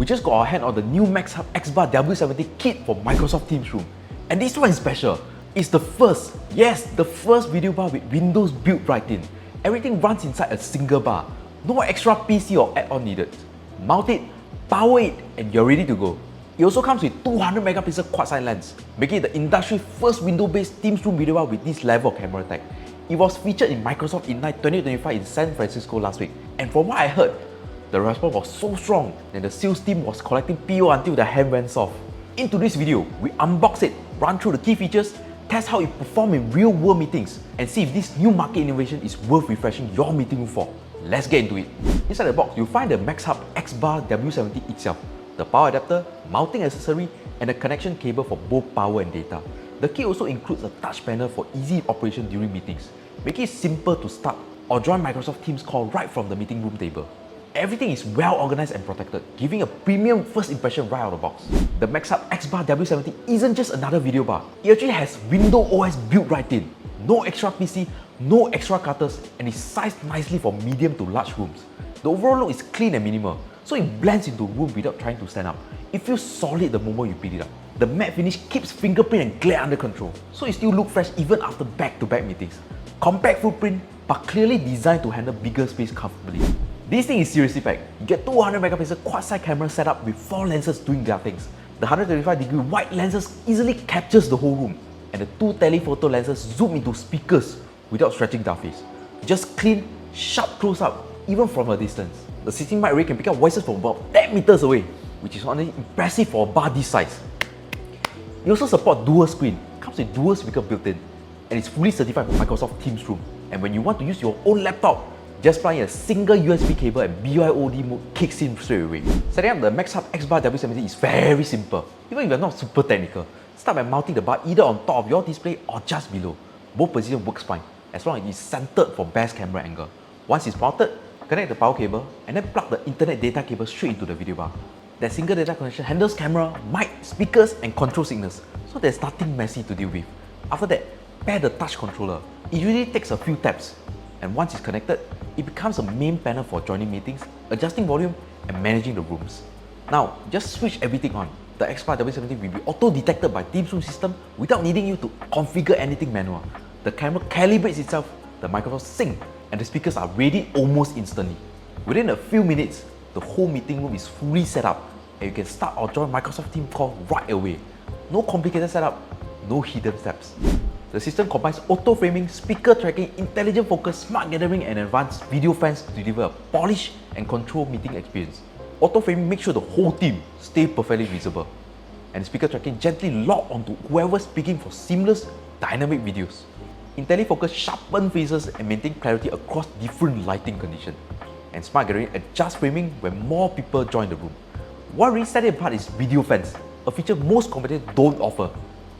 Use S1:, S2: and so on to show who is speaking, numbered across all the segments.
S1: We just got our hand on the new MAXHUB XBar W70 Kit for Microsoft Teams Room. And this one is special. It's the first, yes, the first video bar with Windows built right in. Everything runs inside a single bar. No extra PC or add-on needed. Mount it, power it, and you're ready to go. It also comes with 200 megapixel quad-side lens, making it the industry first window-based Teams Room video bar with this level of camera tech. It was featured in Microsoft Ignite 2025 in San Francisco last week, and from what I heard, the response was so strong that the sales team was collecting PO until the hand went soft. In today's video, we unbox it, run through the key features, test how it performs in real-world meetings, and see if this new market innovation is worth refreshing your meeting room for. Let's get into it. Inside the box, you'll find the MAXHUB XBar W70 itself, the power adapter, mounting accessory, and a connection cable for both power and data. The kit also includes a touch panel for easy operation during meetings, making it simple to start or join Microsoft Teams call right from the meeting room table. Everything is well organized and protected, giving a premium first impression right out of the box. The MAXHUB XBar W70 isn't just another video bar, it actually has Windows OS built right in. No extra PC, no extra cutters, and is sized nicely for medium to large rooms. The overall look is clean and minimal, so it blends into a room without trying to stand out. It feels solid the moment you pick it up. The matte finish keeps fingerprint and glare under control, so it still looks fresh even after back-to-back meetings. Compact footprint, but clearly designed to handle bigger space comfortably. This thing is seriously packed. You get 200 megapixel quad-side camera setup with 4 lenses doing their things. The 135-degree wide lenses easily captures the whole room, and the 2 telephoto lenses zoom into speakers without stretching their face. Just clean, sharp close-up, even from a distance. The 16 mic array can pick up voices from about 10 meters away, which is honestly impressive for a bar this size. It also supports dual screen, comes with dual speaker built in, and is fully certified for Microsoft Teams Room. And when you want to use your own laptop, just plug in a single USB cable and BYOD mode kicks in straight away. Setting up the MAXHUB XBar W70 is very simple, even if you're not super technical. Start by mounting the bar either on top of your display or just below. Both positions works fine, as long as it's centered for best camera angle. Once it's mounted, connect the power cable and then plug the internet data cable straight into the video bar. That single data connection handles camera, mic, speakers, and control signals, so there's nothing messy to deal with. After that, pair the touch controller. It usually takes a few taps, and once it's connected, it becomes a main panel for joining meetings, adjusting volume, and managing the rooms. Now, just switch everything on. The XBar W70 will be auto-detected by Teams Room system without needing you to configure anything manual. The camera calibrates itself, the microphone syncs, and the speakers are ready almost instantly. Within a few minutes, the whole meeting room is fully set up, and you can start or join Microsoft Teams call right away. No complicated setup, no hidden steps. The system combines auto-framing, speaker tracking, intelligent focus, smart gathering, and advanced video fans to deliver a polished and controlled meeting experience. Auto-framing makes sure the whole team stays perfectly visible, and speaker tracking gently lock onto whoever's speaking for seamless, dynamic videos. IntelliFocus sharpens faces and maintains clarity across different lighting conditions. And Smart Gathering adjusts framing when more people join the room. What really sets it apart is Video Fans, a feature most competitors don't offer.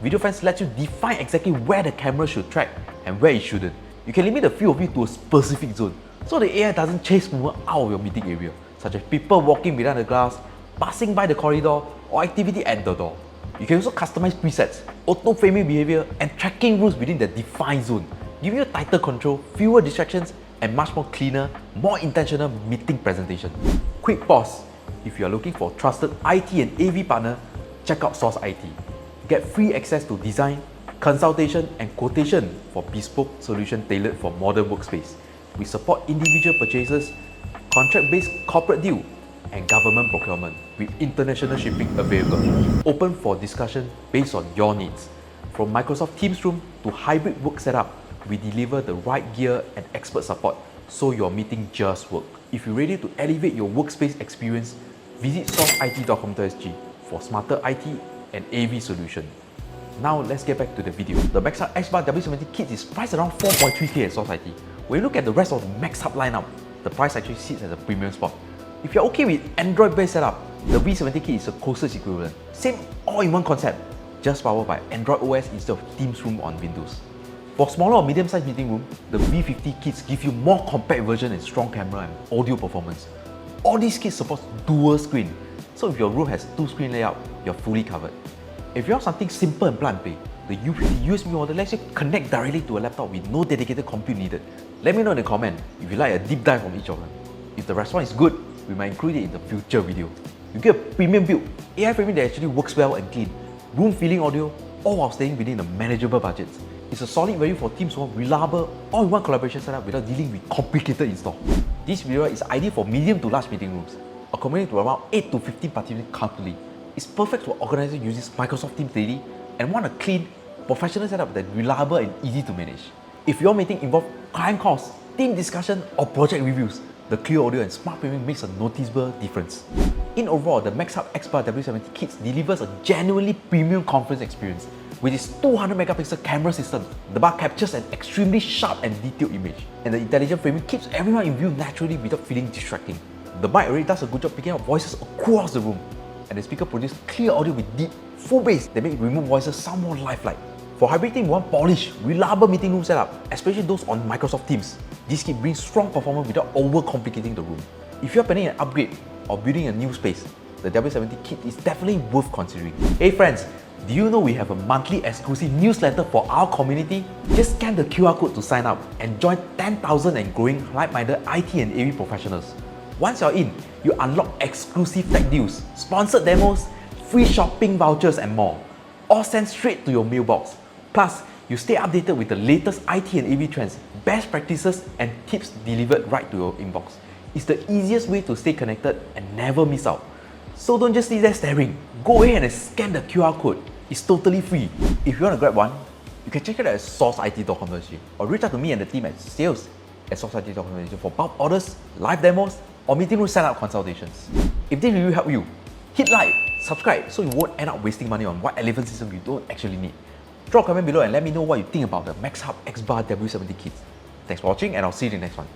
S1: Video Fans lets you define exactly where the camera should track and where it shouldn't. You can limit the few of you to a specific zone, so the AI doesn't chase movement out of your meeting area, such as people walking behind the glass, passing by the corridor, or activity at the door. You can also customize presets, auto-framing behavior, and tracking rules within the defined zone, giving you tighter control, fewer distractions, and much more cleaner, more intentional meeting presentation. Quick pause. If you are looking for a trusted IT and AV partner, check out Source IT. Get free access to design, consultation, and quotation for bespoke solution tailored for modern workspace. We support individual purchases, contract-based corporate deal, and government procurement with international shipping available. Open for discussion based on your needs. From Microsoft Teams Room to hybrid work setup, we deliver the right gear and expert support so your meeting just works. If you're ready to elevate your workspace experience, visit sourceit.com.sg for smarter IT and AV solution. Now let's get back to the video. The MAXHUB XBar W70 Kit is priced around 4.3K at Source IT. When you look at the rest of the MAXHUB lineup, the price actually sits at a premium spot. If you're okay with Android-based setup, the V70 Kit is a closest equivalent. Same all-in-one concept, just powered by Android OS instead of Teams Room on Windows. For smaller or medium-sized meeting room, the V50 kits give you more compact version and strong camera and audio performance. All these kits support dual screen, so if your room has 2-screen layout, you're fully covered. If you have something simple and plug and play, the U50 USB model lets you connect directly to a laptop with no dedicated compute needed. Let me know in the comment if you like a deep dive on each of them. If the response is good, we might include it in the future video. You get a premium build, AI framing that actually works well and clean, room filling audio, all while staying within a manageable budget. It's a solid value for teams who want reliable, all-in-one collaboration setup without dealing with complicated install. This video is ideal for medium to large meeting rooms, accommodating to around 8 to 15 participants comfortably. It's perfect for organizers using Microsoft Teams daily and want a clean, professional setup that's reliable and easy to manage. If your meeting involves client calls, team discussion, or project reviews, the clear audio and smart framing makes a noticeable difference. In overall, the MAXHUB XBar W70 Kit delivers a genuinely premium conference experience. With its 200 megapixel camera system, the bar captures an extremely sharp and detailed image, and the intelligent framing keeps everyone in view naturally without feeling distracting. The mic already does a good job picking up voices across the room, and the speaker produces clear audio with deep, full bass that make remote voices sound more lifelike. For hybrid team, we want polished, reliable meeting room setup, especially those on Microsoft Teams. This kit brings strong performance without over-complicating the room. If you're planning an upgrade or building a new space, the W70 Kit is definitely worth considering. Hey friends, do you know we have a monthly exclusive newsletter for our community? Just scan the QR code to sign up and join 10,000 and growing like-minded IT and AV professionals. Once you're in, you unlock exclusive tech deals, sponsored demos, free shopping vouchers and more. All sent straight to your mailbox. Plus, you stay updated with the latest IT and AV trends, best practices and tips delivered right to your inbox. It's the easiest way to stay connected and never miss out. So don't just sit there staring. Go ahead and scan the QR code. It's totally free. If you want to grab one, you can check it out at sourceit.com.sg or reach out to me and the team at sales@sourceit.com.sg for bulk orders, live demos, or meeting room setup consultations. If this review helped you, hit like, subscribe so you won't end up wasting money on what relevant system you don't actually need. Drop a comment below and let me know what you think about the MAXHUB XBar W70 Kit. Thanks for watching and I'll see you in the next one.